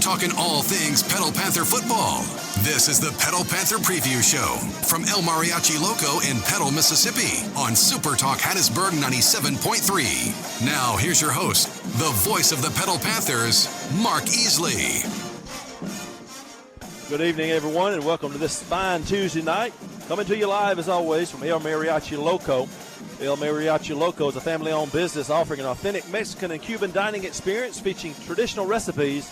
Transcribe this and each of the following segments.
talking all things Petal Panther football. This is the Petal Panther Preview Show from El Mariachi Loco in Petal, Mississippi on SuperTalk Hattiesburg 97.3. Now, here's your host, the voice of the Petal Panthers, Mark Easley. Good evening, everyone, and welcome to this fine Tuesday night. Coming to you live, as always, from El Mariachi Loco. El Mariachi Loco is a family-owned business offering an authentic Mexican and Cuban dining experience featuring traditional recipes.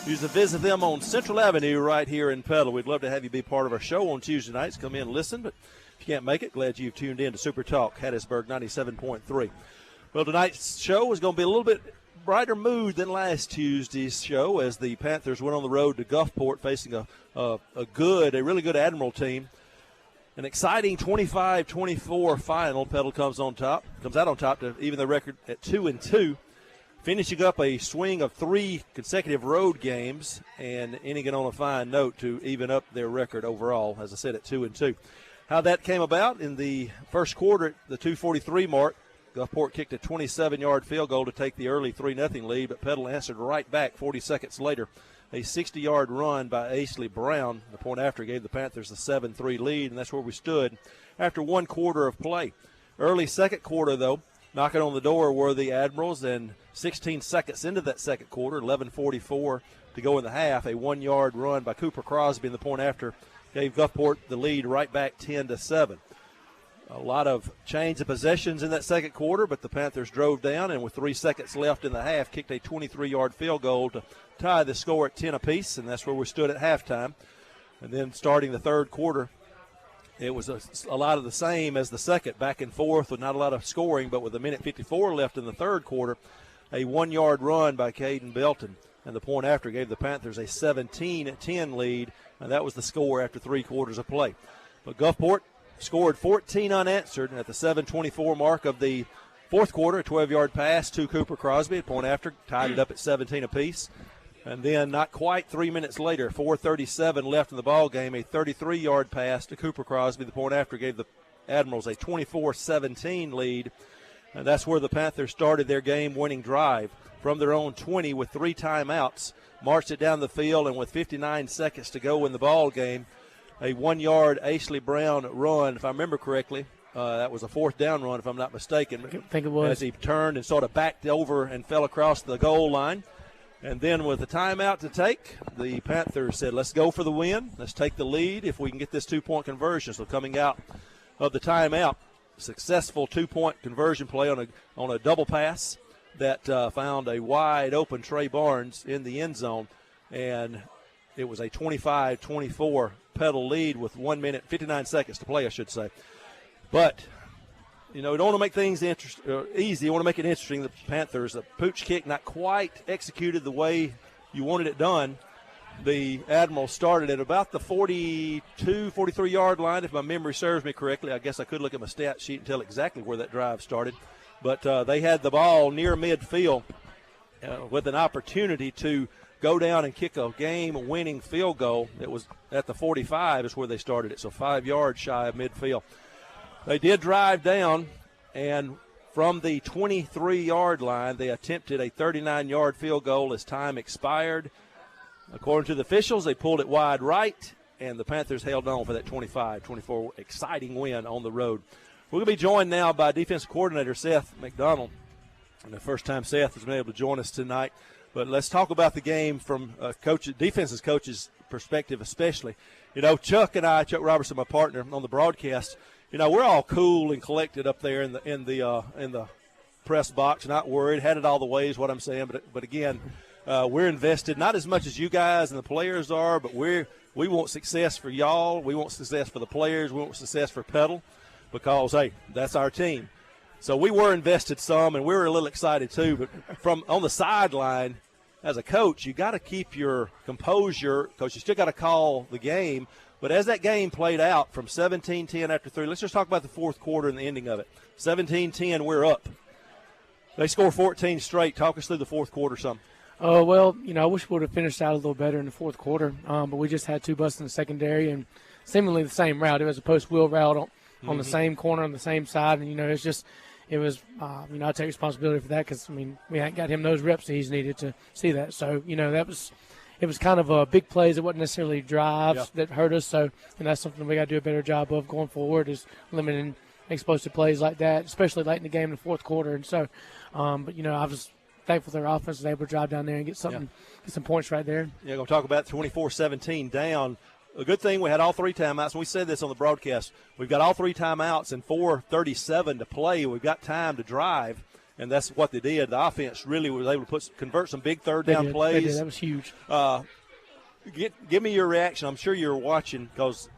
You can visit them on Central Avenue right here in Petal. We'd love to have you be part of our show on Tuesday nights. Come in and listen, but if you can't make it, glad you've tuned in to SuperTalk Hattiesburg 97.3. Well, tonight's show is going to be a little bit brighter mood than last Tuesday's show as the Panthers went on the road to Gulfport facing a really good Admiral team. An exciting 25-24 final. Petal comes out on top to even the record at 2-2, finishing up a swing of 3 consecutive road games and ending it on a fine note to even up their record overall, as I said, at 2-2. How that came about in the first quarter at the 2:43 mark, Gulfport kicked a 27-yard field goal to take the early 3-0 lead, but Petal answered right back 40 seconds later. A 60-yard run by Easley Brown. The point after gave the Panthers the 7-3 lead, and that's where we stood after one quarter of play. Early second quarter, though, knocking on the door were the Admirals, and 16 seconds into that second quarter, 11:44 to go in the half, a 1-yard run by Cooper Crosby in the point after gave Gulfport the lead right back 10-7. A lot of change of possessions in that second quarter, but the Panthers drove down, and with 3 seconds left in the half, kicked a 23-yard field goal to tie the score at 10 apiece, and that's where we stood at halftime. And then starting the third quarter, it was a lot of the same as the second, back and forth with not a lot of scoring, but with 1:54 left in the third quarter, a 1-yard run by Caden Belton. And the point after gave the Panthers a 17-10 lead, and that was the score after 3 quarters of play. But Gulfport scored 14 unanswered at the 7:24 mark of the fourth quarter, a 12-yard pass to Cooper Crosby. At point after, tied it up at 17 apiece. And then not quite 3 minutes later, 4:37 left in the ball game, a 33-yard pass to Cooper Crosby. The point after gave the Admirals a 24-17 lead. And that's where the Panthers started their game-winning drive from their own 20 with 3 timeouts, marched it down the field, and with 59 seconds to go in the ball game, a 1-yard Easley Brown run, if I remember correctly. That was a 4th down run, if I'm not mistaken. I think it was. As he turned and sort of backed over and fell across the goal line. And then with the timeout to take, the Panthers said, let's go for the win. Let's take the lead if we can get this 2-point conversion. So coming out of the timeout, successful 2-point conversion play on a double pass that found a wide open Trey Barnes in the end zone. And it was a 25-24 Petal lead with 1 minute, 59 seconds to play, I should say. But, you know, you don't want to make things easy. You want to make it interesting. The Panthers, a pooch kick not quite executed the way you wanted it done. The Admirals started at about the 42, 43-yard line, if my memory serves me correctly. I guess I could look at my stat sheet and tell exactly where that drive started. But they had the ball near midfield with an opportunity to go down and kick a game-winning field goal. It was at the 45 is where they started it, so 5 yards shy of midfield. They did drive down, and from the 23-yard line, they attempted a 39-yard field goal as time expired. According to the officials, they pulled it wide right, and the Panthers held on for that 25-24 exciting win on the road. We're going to be joined now by defensive coordinator Seth McDonald. And the first time Seth has been able to join us tonight. But let's talk about the game from defense's coach's perspective especially. You know, Chuck Robertson, my partner on the broadcast, you know, we're all cool and collected up there in the press box, not worried, had it all the way is what I'm saying. But again, we're invested, not as much as you guys and the players are, but we want success for y'all. We want success for the players. We want success for Petal because, hey, that's our team. So we were invested some, and we were a little excited too. But from on the sideline, as a coach, you got to keep your composure because you still got to call the game. But as that game played out from 17-10 after 3, let's just talk about the fourth quarter and the ending of it. 17-10, we're up. They score 14 straight. Talk us through the fourth quarter some. Well, you know, I wish we would have finished out a little better in the fourth quarter, but we just had 2 busts in the secondary and seemingly the same route. It was a post-wheel route on the same corner on the same side, and, you know, it was, I take responsibility for that because, I mean, we hadn't got him those reps that he's needed to see that. So, you know, that was it was kind of big plays. It wasn't necessarily drives that hurt us. So, and that's something we got to do a better job of going forward, is limiting explosive plays like that, especially late in the game in the fourth quarter. And so, but I was thankful their offense was able to drive down there and get some points right there. Yeah, going to talk about 24-17 down. A good thing we had all 3 timeouts, and we said this on the broadcast. We've got all 3 timeouts and 4:37 to play. We've got time to drive, and that's what they did. The offense really was able to convert some big third down plays. They did. That was huge. Give me your reaction. I'm sure you're watching, because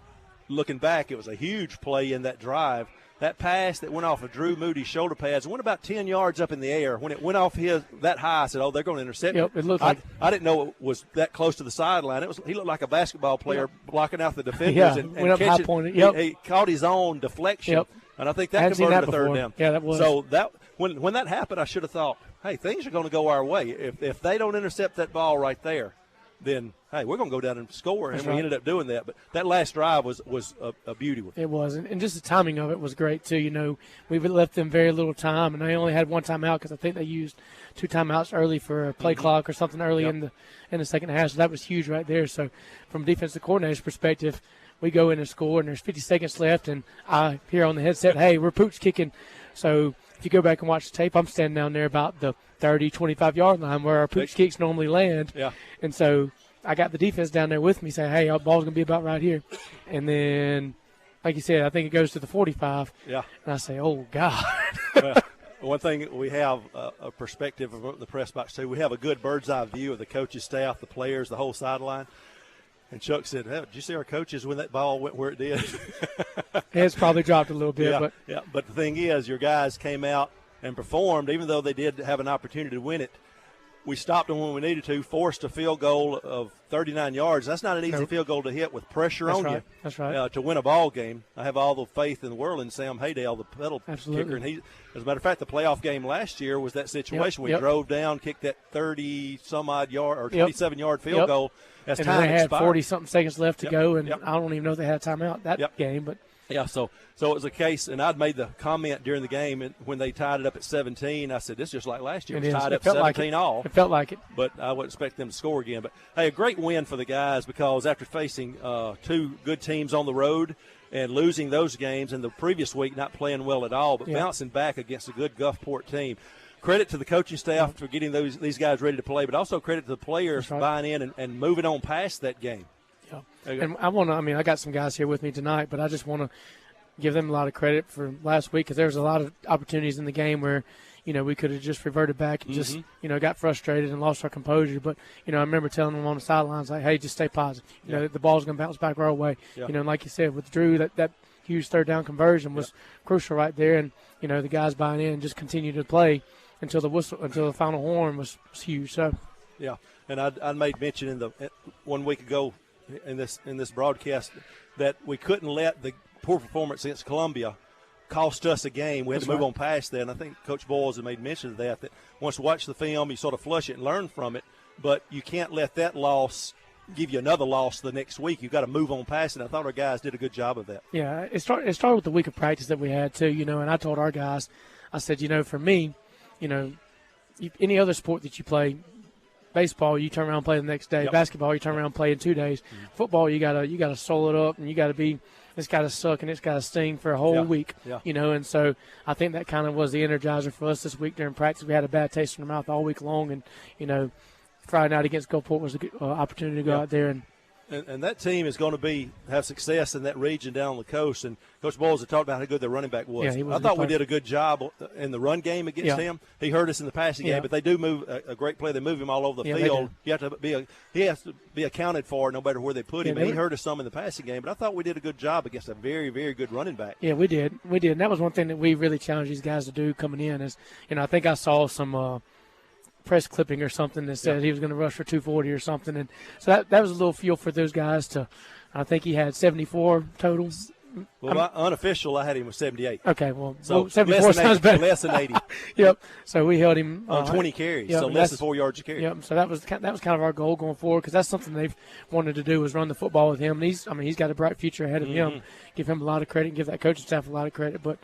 looking back, it was a huge play in that drive. That pass that went off of Drew Moody's shoulder pads went about 10 yards up in the air. When it went off that high, I said, they're going to intercept it. It looked like I didn't know it was that close to the sideline. He looked like a basketball player blocking out the defenders and went up high pointed. He caught his own deflection, and I think that converted a third down. Yeah, that was. So when that happened, I should have thought, hey, things are going to go our way. If they don't intercept that ball right there, then, hey, we're going to go down and score, and we ended up doing that. But that last drive was a beauty. It was, and just the timing of it was great, too. We left them very little time, and they only had 1 timeout because I think they used 2 timeouts early for a play clock or something early in the second half. So that was huge right there. So from a defensive coordinator's perspective, we go in and score, and there's 50 seconds left, and I hear on the headset, hey, we're pooch kicking. So if you go back and watch the tape, I'm standing down there about the 30, 25-yard line where our pooch kicks normally land. Yeah. And so I got the defense down there with me saying, hey, our ball's going to be about right here. And then, like you said, I think it goes to the 45. Yeah. And I say, oh, God. Well, one thing, we have a perspective of the press box, too. We have a good bird's-eye view of the coaches' staff, the players, the whole sideline. And Chuck said, did you see our coaches when that ball went where it did? It's probably dropped a little bit. But the thing is, your guys came out and performed, even though they did have an opportunity to win it. We stopped them when we needed to, forced a field goal of 39 yards. That's not an easy field goal to hit with pressure on you. That's right. To win a ball game. I have all the faith in the world in Sam Haydale, the Petal kicker. And as a matter of fact, the playoff game last year was that situation. We drove down, kicked that 30-some-odd yard or 27-yard field goal as and time they had expired. 40-something seconds left to go, and I don't even know if they had a timeout that game. But yeah, so it was a case, and I'd made the comment during the game when they tied it up at 17. I said, this is just like last year. It was tied up 17 all. It felt like it. But I wouldn't expect them to score again. But, hey, a great win for the guys, because after facing 2 good teams on the road and losing those games, and the previous week not playing well at all, but bouncing back against a good Gulfport team. Credit to the coaching staff for getting these guys ready to play, but also credit to the players for buying in and moving on past that game. And I got some guys here with me tonight, but I just want to give them a lot of credit for last week, because there was a lot of opportunities in the game where, we could have just reverted back and just, got frustrated and lost our composure. But, I remember telling them on the sidelines, like, hey, just stay positive. The ball's going to bounce back our way. Yeah. And like you said, with Drew, that huge third down conversion was crucial right there. And, the guys buying in just continued to play until the final horn was huge. So, yeah, and I made mention in 1 week ago in this broadcast that we couldn't let the poor performance against Columbia cost us a game. We had to move on past that, and I think Coach Boyles had made mention of that once you watch the film, you sort of flush it and learn from it, but you can't let that loss give you another loss the next week. You've got to move on past it. I thought our guys did a good job of that. Yeah, it started with the week of practice that we had too, and I told our guys, I said, for me, any other sport that you play, baseball, you turn around and play the next day. Basketball, you turn around and play in 2 days. Football, you gotta soul it up, and it's got to suck and it's got to sting for a whole week. Yeah. And so I think that kind of was the energizer for us this week during practice. We had a bad taste in our mouth all week long, and Friday night against Gulfport was a good opportunity to go out there and that team is going to have success in that region down on the coast. And Coach Boyles had talked about how good their running back was. Yeah, I thought we did a good job in the run game against him. He hurt us in the passing game, but they do move a great play. They move him all over the field. He has to be accounted for no matter where they put him. And he hurt us some in the passing game, but I thought we did a good job against a very, very good running back. Yeah, we did. And that was one thing that we really challenged these guys to do coming in is, I think I saw some press clipping or something that said he was going to rush for 240 or something. And so that was a little fuel for those guys to, I think he had 74 totals. Well, unofficial, I had him with 78. Okay, well, so 74 sounds better. Less than 80. Yep. So we held him on 20 carries, so less than 4 yards a carry. Yep. So that was kind of our goal going forward, because that's something they've wanted to do, was run the football with him. And he's got a bright future ahead of him. Give him a lot of credit, and give that coaching staff a lot of credit. But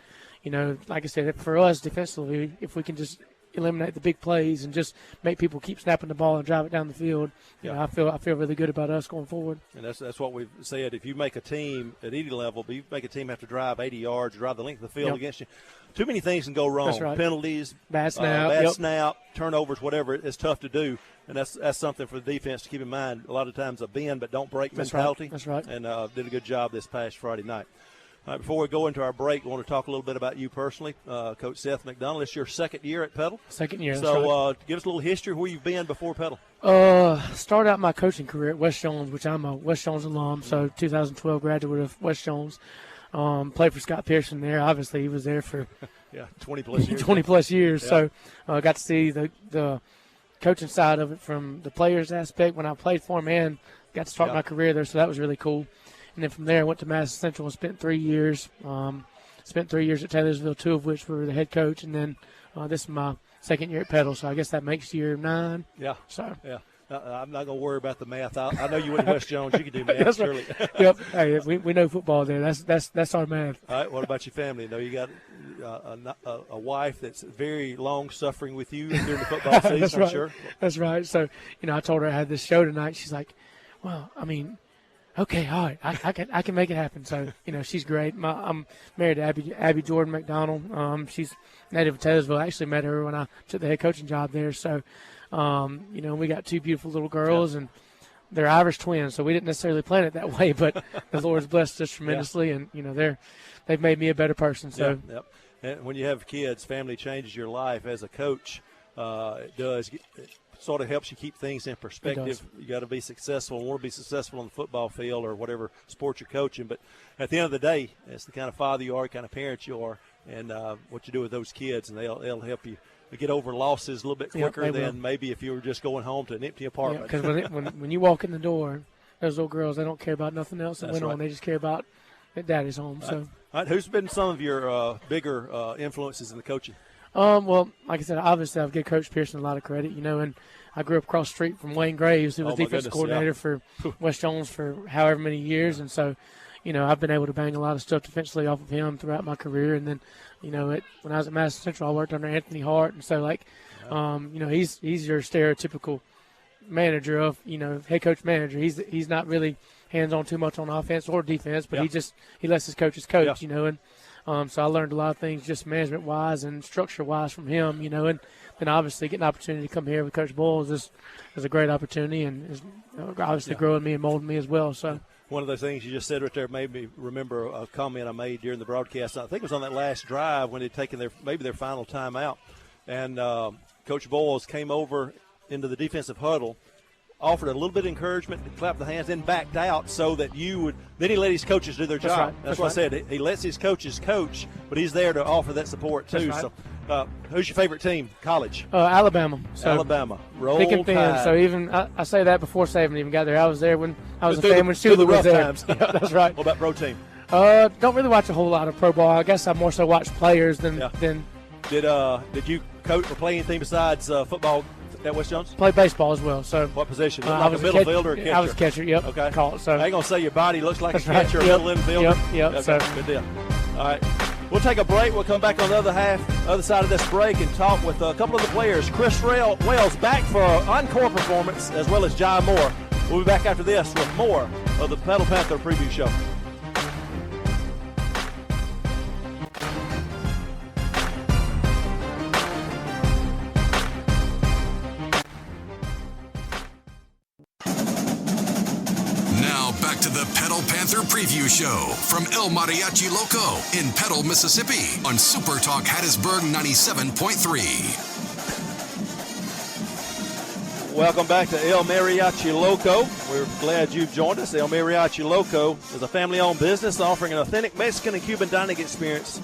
like I said, for us defensively, if we can just eliminate the big plays and just make people keep snapping the ball and drive it down the field. You know, I feel really good about us going forward. And that's what we've said. If you make a team at any level, but you make a team have to drive 80 yards, drive the length of the field against you, too many things can go wrong. That's right. Penalties, bad snap, snap, turnovers, whatever. It's tough to do, and that's something for the defense to keep in mind. A lot of times a bend but don't break mentality. That's right. And did a good job this past Friday night. All right, before we go into our break, I want to talk a little bit about you personally, Coach Seth McDonald. It's your second year at Petal. Second year. So give us a little history of where you've been before Petal. Started out my coaching career at West Jones, which I'm a West Jones alum. So 2012 graduate of West Jones. Played for Scott Pearson there. Obviously, he was there for 20-plus years. 20-plus years. Yeah. So I got to see the coaching side of it from the players aspect when I played for him, and got to start my career there. So that was really cool. And then from there, I went to Madison Central and spent 3 years. Spent 3 years at Taylorsville, 2 of which were the head coach. And then this is my second year at Petal, so I guess that makes year 9. Yeah. So. Yeah. I'm not going to worry about the math. I know you went to West Jones. You can do math, that's surely. Right. Yep. Hey, we know football there. That's our math. All right. What about your family? I know you got a wife that's very long-suffering with you during the football season, that's I'm right. sure. That's right. So, I told her I had this show tonight. She's like, well, I mean, okay, all right, I can make it happen. So, she's great. I'm married to Abby Jordan McDonald. She's native of Taylorsville. I actually met her when I took the head coaching job there. So, we got 2 beautiful little girls, and they're Irish twins. So we didn't necessarily plan it that way, but the Lord's blessed us tremendously, and they've made me a better person. So, yep. And when you have kids, family changes your life. As a coach, it does. It sort of helps you keep things in perspective. You got to be successful, want to be successful on the football field or whatever sport you're coaching. But at the end of the day, it's the kind of father you are, the kind of parent you are, and what you do with those kids, and they'll help you get over losses a little bit quicker than maybe if you were just going home to an empty apartment. Because when you walk in the door, those little girls, they don't care about nothing else that went on. They just care about that daddy's home. So, all right, who's been some of your bigger influences in the coaching? Well, like I said, obviously I've given Coach Pearson a lot of credit, and I grew up across the street from Wayne Graves, who was defensive coordinator for West Jones for however many years. And so, I've been able to bang a lot of stuff defensively off of him throughout my career. And then, when I was at Madison Central, I worked under Anthony Hart. And so, he's your stereotypical manager of, head coach manager. He's not really hands-on too much on offense or defense, but he lets his coaches coach, and so I learned a lot of things just management-wise and structure-wise from him, and then obviously getting an opportunity to come here with Coach Boyles is a great opportunity and is obviously growing me and molding me as well. So. One of those things you just said right there made me remember a comment I made during the broadcast. I think it was on that last drive when they'd taken their final timeout, and Coach Boyles came over into the defensive huddle, offered a little bit of encouragement, clapped the hands, then backed out so that you would – then he let his coaches do their job. That's what I said. He lets his coaches coach, but he's there to offer that support too. Right. So who's your favorite team, college? Alabama. So Alabama. Roll thick and thin. Tide. So even I say that before Saban even got there. I was there when I was a fan when Shula was there. Yeah, that's right. What about pro team? Don't really watch a whole lot of pro ball. I guess I more so watch players than Did you coach or play anything besides football at West Jones? Play baseball as well. So what position? I was a middle fielder or catcher? I was a catcher. Yep. Okay. Call it. So I ain't gonna say your body looks like a right. catcher or middle infielder. Yep. Okay. So Good deal. All right. We'll take a break. We'll come back on the other side of this break and talk with a couple of the players. Chris Wales back for an encore performance, as well as Jai Moore. We'll be back after this with more of the Petal Panther Preview Show. Now back to the Petal Panther Preview Show from El Mariachi Loco in Petal, Mississippi on SuperTalk Hattiesburg 97.3. Welcome back to El Mariachi Loco. We're glad you've joined us. El Mariachi Loco is a family-owned business offering an authentic Mexican and Cuban dining experience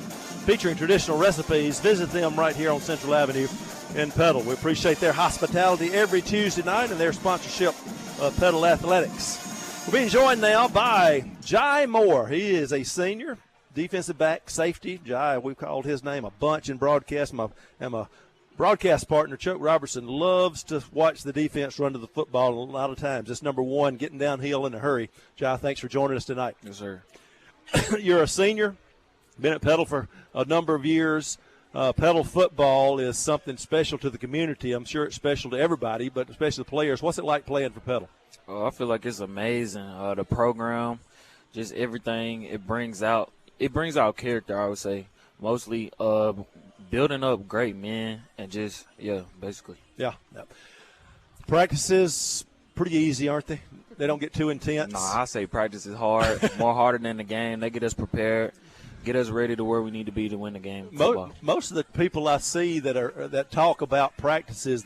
featuring traditional recipes. Visit them right here on Central Avenue in Petal. We appreciate their hospitality every Tuesday night and their sponsorship of Petal Athletics. We're being joined now by Jai Moore. He is a senior defensive back safety. Jai, we've called his name a bunch in broadcast. My broadcast partner, Chuck Robertson, loves to watch the defense run to the football. A lot of times it's number one, getting downhill in a hurry. Jai, thanks for joining us tonight. Yes, sir. You're a senior, been at Petal for a number of years. Petal football is something special to the community. I'm sure it's special to everybody, but especially the players. What's it like playing for Petal? I feel like it's amazing. The program, just everything it brings out character, I would say. Mostly building up great men and just, basically. Yeah. Practices pretty easy, aren't they? They don't get too intense. No, I say practice is hard, more harder than the game. They get us prepared, get us ready to where we need to be to win the game. Most of the people I see that talk about practices,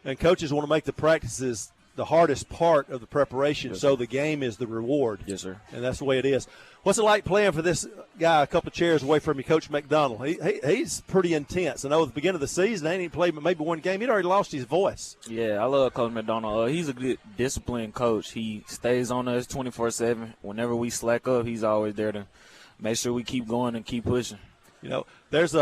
and coaches want to make the practices the hardest part of the preparation, so the game is the reward. Yes, sir. And that's the way it is. What's it like playing for this guy a couple of chairs away from you, Coach McDonald? He's pretty intense. I know at the beginning of the season, they didn't play but maybe one game. He'd already lost his voice. Yeah, I love Coach McDonald. He's a good, disciplined coach. He stays on us 24/7. Whenever we slack up, he's always there to make sure we keep going and keep pushing. There's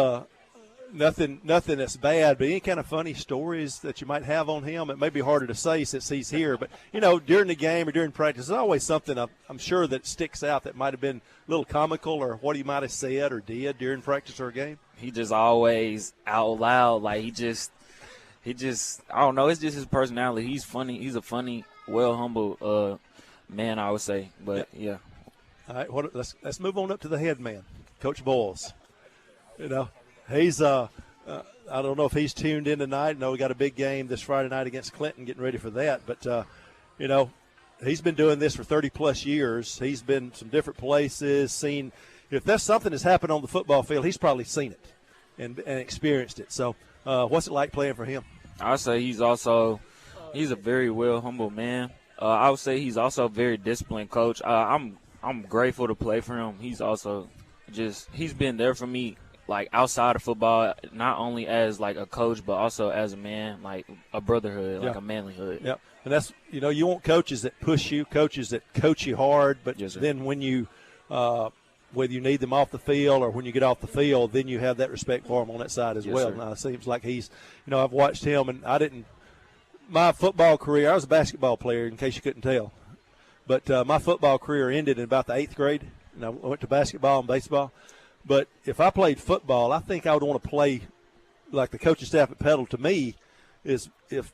nothing that's bad, but any kind of funny stories that you might have on him, it may be harder to say since he's here. But, during the game or during practice, there's always something I'm sure that sticks out that might have been a little comical or what he might have said or did during practice or a game. He just always out loud. Like, he just I don't know. It's just his personality. He's funny. He's a funny, humble man, I would say. But, yeah. All right, let's move on up to the head man, Coach Boyles. He's I don't know if he's tuned in tonight. I know we got a big game this Friday night against Clinton, getting ready for that. But, he's been doing this for 30-plus years. He's been some different places, seen – if there's something that's happened on the football field, he's probably seen it and experienced it. So, what's it like playing for him? I would say he's a very humble man. I would say he's also a very disciplined coach. I'm grateful to play for him. He's also he's been there for me, like, outside of football, not only as, like, a coach, but also as a man, like a brotherhood, like a manlyhood. Yeah, and that's, you want coaches that push you, coaches that coach you hard, but then when you whether you need them off the field or when you get off the field, then you have that respect for him on that side as well. Now, it seems like he's, I've watched him, and my football career, I was a basketball player, in case you couldn't tell. But my football career ended in about the 8th grade, and I went to basketball and baseball. But if I played football, I think I would want to play like the coaching staff at Petal. To me, is if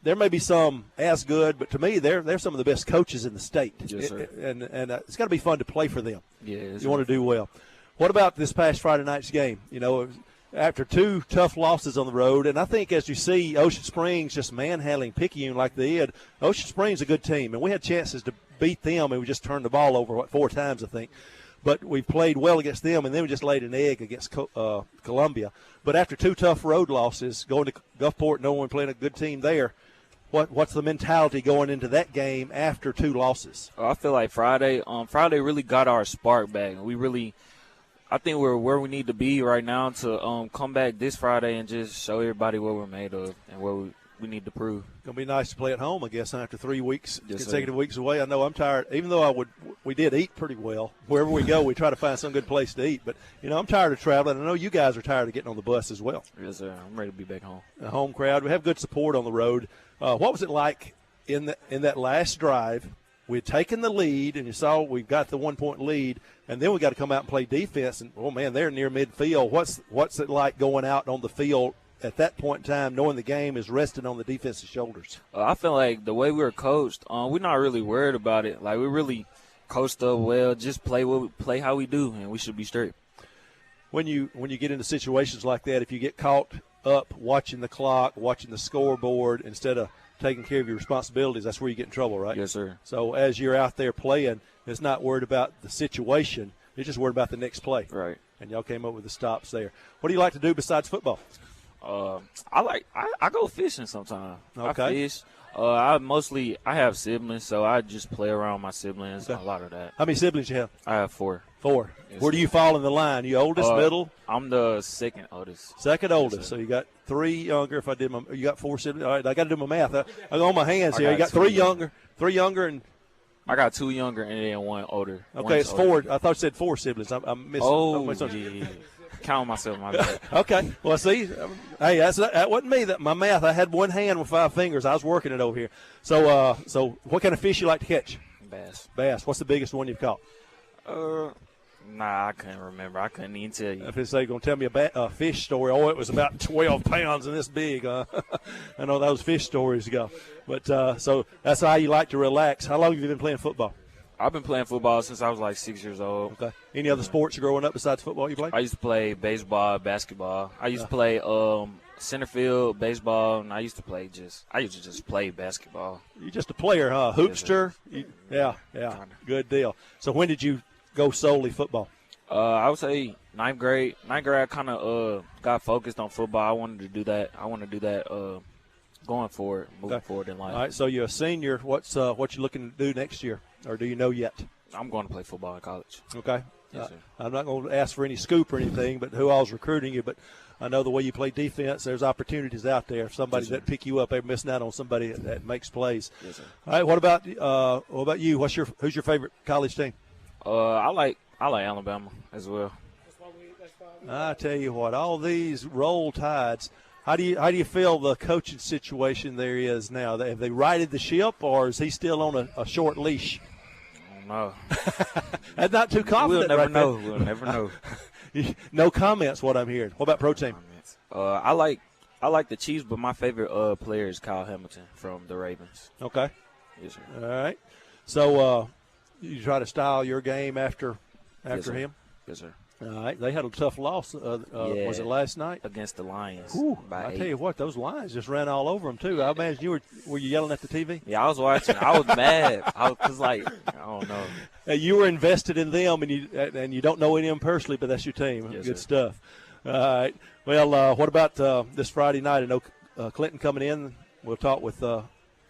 there may be some as good, but to me, they're some of the best coaches in the state. Yes, sir. And it's got to be fun to play for them. Yeah, you want to do well. What about this past Friday night's game? After 2 tough losses on the road, and I think as you see Ocean Springs just manhandling Picayune like they did, Ocean Springs is a good team, and we had chances to beat them, and we just turned the ball over 4 times, I think. But we played well against them, and then we just laid an egg against Columbia. But after 2 tough road losses, going to Gulfport, knowing we're playing a good team there, what's the mentality going into that game after 2 losses? I feel like Friday really got our spark back. I think we're where we need to be right now to come back this Friday and just show everybody what we're made of and what we need to prove. Going to be nice to play at home, I guess, after 3 weeks, yes, consecutive weeks away. I know I'm tired, even though we did eat pretty well. Wherever we go, we try to find some good place to eat. But, I'm tired of traveling. I know you guys are tired of getting on the bus as well. Yes, sir. I'm ready to be back home. A home crowd. We have good support on the road. What was it like in that last drive? We had taken the lead, and you saw we've got the 1-point lead, and then we got to come out and play defense. And, oh, man, they're near midfield. What's it like going out on the field at that point in time, knowing the game is resting on the defensive shoulders? I feel like the way we were coached, we're not really worried about it. Like, we really coached up well. Just play how we do, and we should be straight. When you get into situations like that, if you get caught up watching the clock, watching the scoreboard instead of taking care of your responsibilities, that's where you get in trouble, right? Yes, sir. So as you're out there playing, it's not worried about the situation. You're just worried about the next play. Right. And y'all came up with the stops there. What do you like to do besides football? I go fishing sometimes. Okay. I fish. I have siblings, so I just play around my siblings. Okay. A lot of that. How many siblings you have? I have 4. 4. Yes, where do you fall in the line? You oldest, middle? I'm the second oldest. Second oldest. Yes, so you got 3 younger. You got 4 siblings. All right, I got to do my math. I go on my hands here. You got 3 younger, and I got 2 younger and then 1 older. Okay, it's 4. I thought you said 4 siblings. I'm missing. Oh, yeah. Count myself, my bad. Okay. Well, see, hey, that wasn't me. That my math. I had 1 hand with 5 fingers. I was working it over here. So what kind of fish you like to catch? Bass. Bass. What's the biggest one you've caught? Nah, I couldn't remember. I couldn't even tell you. If it's going to tell me a fish story, it was about 12 pounds and this big. I know those fish stories go. But so that's how you like to relax. How long have you been playing football? I've been playing football since I was like 6 years old. Okay. Any other sports growing up besides football you played? I used to play baseball, basketball. I used to play center field, baseball, and I used to just play basketball. You're just a player, huh? Hoopster? Yeah. Good deal. So when did you go solely football? I would say ninth grade. Ninth grade, I kind of got focused on football. I wanted to do that. Going forward, moving forward in life. All right, so you're a senior. What you looking to do next year, or do you know yet? I'm going to play football in college. Okay. Yes, sir. I'm not going to ask for any scoop or anything, but who all's recruiting you. But I know the way you play defense, there's opportunities out there. Somebody that pick you up, they're missing out on somebody that makes plays. Yes, sir. All right, what about you? Who's your favorite college team? I like Alabama as well. I tell you what, all these Roll Tides. How do you feel the coaching situation there is now? Have they righted the ship, or is he still on a short leash? I don't know. That's not too confident. We'll never know. No comments. What I'm hearing. What about pro team? I like the Chiefs, but my favorite player is Kyle Hamilton from the Ravens. Okay. Yes, sir. All right. So you try to style your game after him. Yes, sir. All right. They had a tough loss. Was it last night? Against the Lions. I tell you what, those Lions just ran all over them, too. I imagine were you yelling at the TV? Yeah, I was watching. I was mad. I don't know. You were invested in them, and you don't know any of them personally, but that's your team. Yes, Good sir. stuff. All right. Well, what about this Friday night? I know Clinton coming in. We'll talk with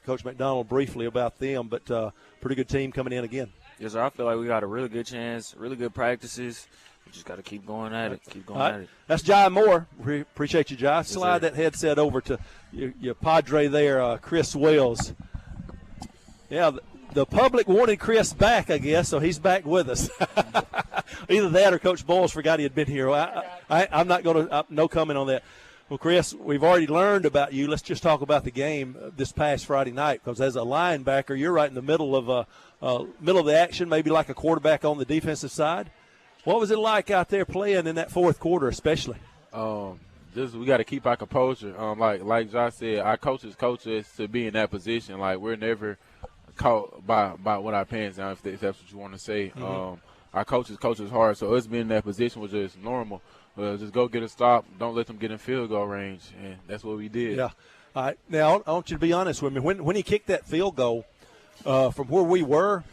Coach McDonald briefly about them, but pretty good team coming in again. Yes, sir. I feel like we got a really good chance, really good practices. We just got to keep going at it. At it. That's Jai Moore. Appreciate you, Jai. Slide sir. that headset over to your Padre there, Chris Wells. Yeah, the public wanted Chris back, I guess, so he's back with us. Either that or Coach Boyles forgot he had been here. I'm not going to – no comment on that. Well, Chris, we've already learned about you. Let's just talk about the game this past Friday night, because as a linebacker, you're right in the middle of the action, maybe like a quarterback on the defensive side. What was it like out there playing in that fourth quarter especially? We got to keep our composure. Like Josh said, our coaches coach us to be in that position. Like, we're never caught by what our pants down, if that's what you want to say. Mm-hmm. Our coaches coach us hard, so us being in that position was just normal. Just go get a stop. Don't let them get in field goal range, and that's what we did. Yeah. All right. Now, I want you to be honest with me. When he kicked that field goal from where we were,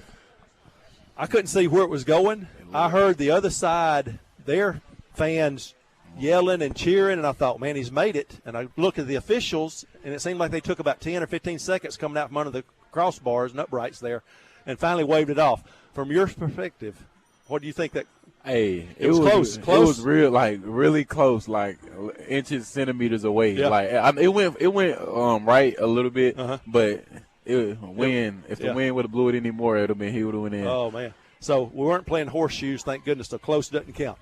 I couldn't see where it was going. I heard the other side, their fans yelling and cheering, and I thought, man, he's made it. And I looked at the officials, and it seemed like they took about 10 or 15 seconds coming out from under the crossbars and uprights there and finally waved it off. From your perspective, what do you think that – Hey, it was close. It was really close, like inches, centimeters away. Yeah. Like it went right a little bit, but if the wind would have blew it anymore, he would have went in. Oh man! So we weren't playing horseshoes, thank goodness. So close doesn't count.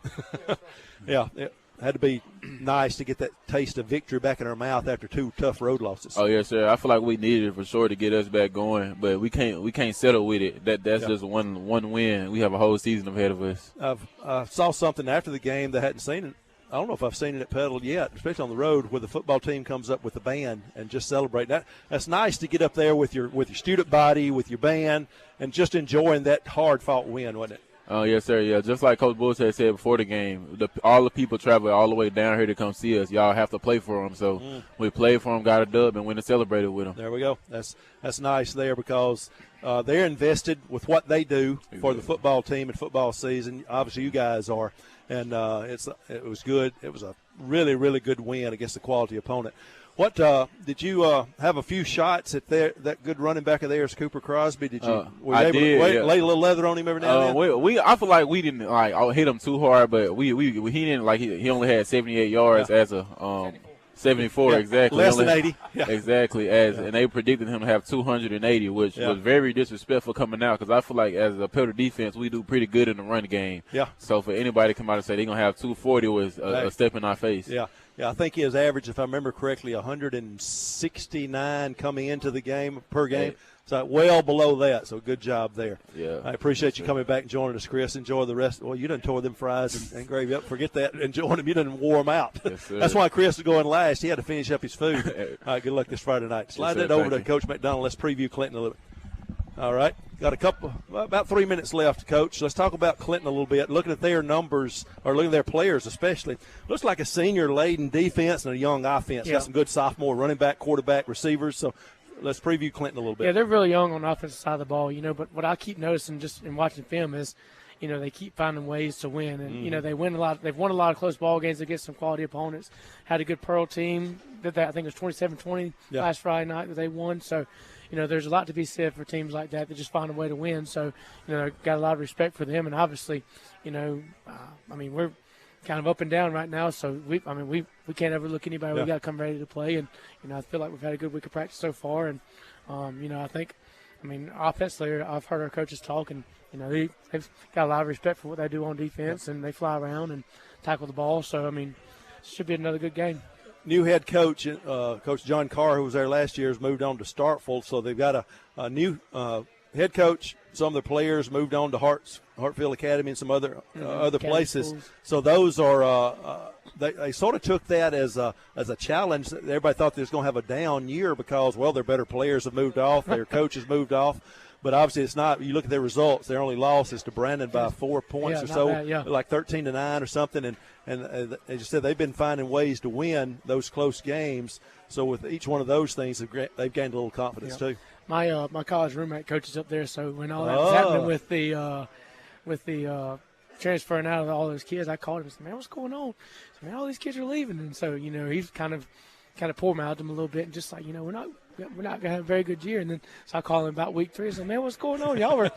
Yeah, it had to be nice to get that taste of victory back in our mouth after two tough road losses. Oh yes, sir. I feel like we needed it for sure to get us back going, but we can't settle with it. That's just one win. We have a whole season ahead of us. I saw something after the game that I hadn't seen it. I don't know if I've seen it at Petal yet, especially on the road, where the football team comes up with the band and just celebrate. That's nice to get up there with your student body, with your band, and just enjoying that hard-fought win, wasn't it? Oh, yes, sir. Yeah, just like Coach Boyles had said before the game, all the people travel all the way down here to come see us. Y'all have to play for them. So we played for them, got a dub, and went and celebrated with them. There we go. That's nice there, because they're invested with what they do for the football team and football season. Obviously, you guys are. And it was good. It was a really, really good win against a quality opponent. What did you have a few shots at that good running back of theirs, Cooper Crosby? Did you were you able to lay a little leather on him every now and then? I feel like we didn't hit him too hard, but he didn't he only had 78 yards as a 74 exactly. Less than 80. Yeah. Exactly. And they predicted him to have 280, which was very disrespectful coming out, because I feel like as a Petal defense, we do pretty good in the run game. Yeah. So for anybody to come out and say they're going to have 240 was a step in our face. Yeah. Yeah, I think he has averaged, if I remember correctly, 169 coming into the game per game. So well below that, so good job there. Yeah. I appreciate you coming back and joining us, Chris. Enjoy the rest. Well, you done tore them fries and gravy up. Forget that. Enjoy them. You done wore them out. Yes, sir. That's why Chris is going last. He had to finish up his food. All right, good luck this Friday night. Slide that over to Coach McDonald. Let's preview Clinton a little bit. All right. Got about 3 minutes left, Coach. Let's talk about Clinton a little bit. Looking at their numbers, or looking at their players especially, looks like a senior-laden defense and a young offense. Yeah. Got some good sophomore running back, quarterback, receivers. So let's preview Clinton a little bit. Yeah, they're really young on the offensive side of the ball, but what I keep noticing just in watching film is, they keep finding ways to win. And, they win a lot. They've won a lot of close ball games against some quality opponents. Had a good Pearl team. Did that, I think it was 27-20 last Friday night that they won. So, there's a lot to be said for teams like that just find a way to win. So, got a lot of respect for them. And obviously, we're kind of up and down right now. So, we can't ever look anybody. Yeah. We got to come ready to play. And, I feel like we've had a good week of practice so far. And, offensively, I've heard our coaches talk, and, they've got a lot of respect for what they do on defense, and they fly around and tackle the ball. So, it should be another good game. New head coach, Coach John Carr, who was there last year, has moved on to Starkville. So they've got a new head coach. Some of the players moved on to Hartfield Academy and some other places. Schools. So those are they sort of took that as a challenge. Everybody thought they was going to have a down year because, their better players have moved off, their coaches moved off. But obviously it's not. You look at their results, their only loss is to Brandon by 4 points or so, like 13-9 or something. And as you said, they've been finding ways to win those close games. So with each one of those things, they've gained a little confidence too. My college roommate coaches up there, so when all that was happening with the transferring out of all those kids, I called him and said, "Man, what's going on?" I said, "Man, all these kids are leaving," and so he's kind of poured me out to him a little bit, and just like we're not going to have a very good year. And then so I called him about week 3. I said, "Man, what's going on? Y'all were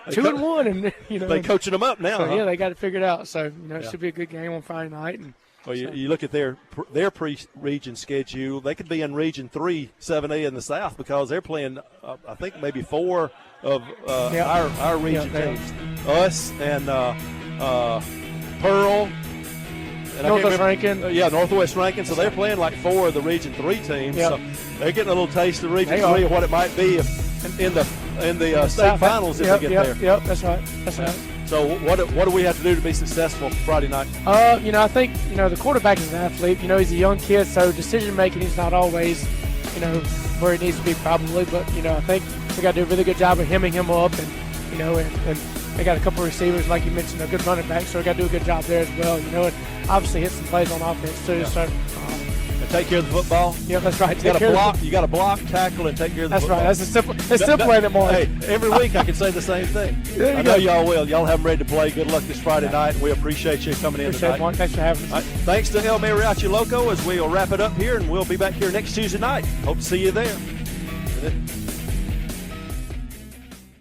2-1, and they coaching them up now." So, yeah, they got it figured out. So it should be a good game on Friday night. And well, you look at their pre-region schedule. They could be in Region 3, 7A in the South because they're playing, I think, maybe 4 of our region teams. Us and Pearl. And Northwest Rankin. Northwest Rankin. So they're playing like 4 of the Region 3 teams. Yep. So they're getting a little taste of Region 3 of what it might be in the state finals if they get there. Yep, that's right. So what do we have to do to be successful Friday night? I think, the quarterback is an athlete. He's a young kid, so decision-making is not always, where it needs to be probably. But, I think we got to do a really good job of hemming him up. And, and they got a couple of receivers, like you mentioned, a good running back, so we got to do a good job there as well. And obviously hit some plays on offense too. Yeah. So and take care of the football. Yeah, that's right. You got to block, tackle, and take care of the football. That's right. That's a simple way to more. Hey, every week I can say the same thing. I know y'all will. Y'all have them ready to play. Good luck this Friday night. We appreciate you coming in tonight. Mark. Thanks for having us. Right. Thanks to El Mariachi Loco as we'll wrap it up here, and we'll be back here next Tuesday night. Hope to see you there.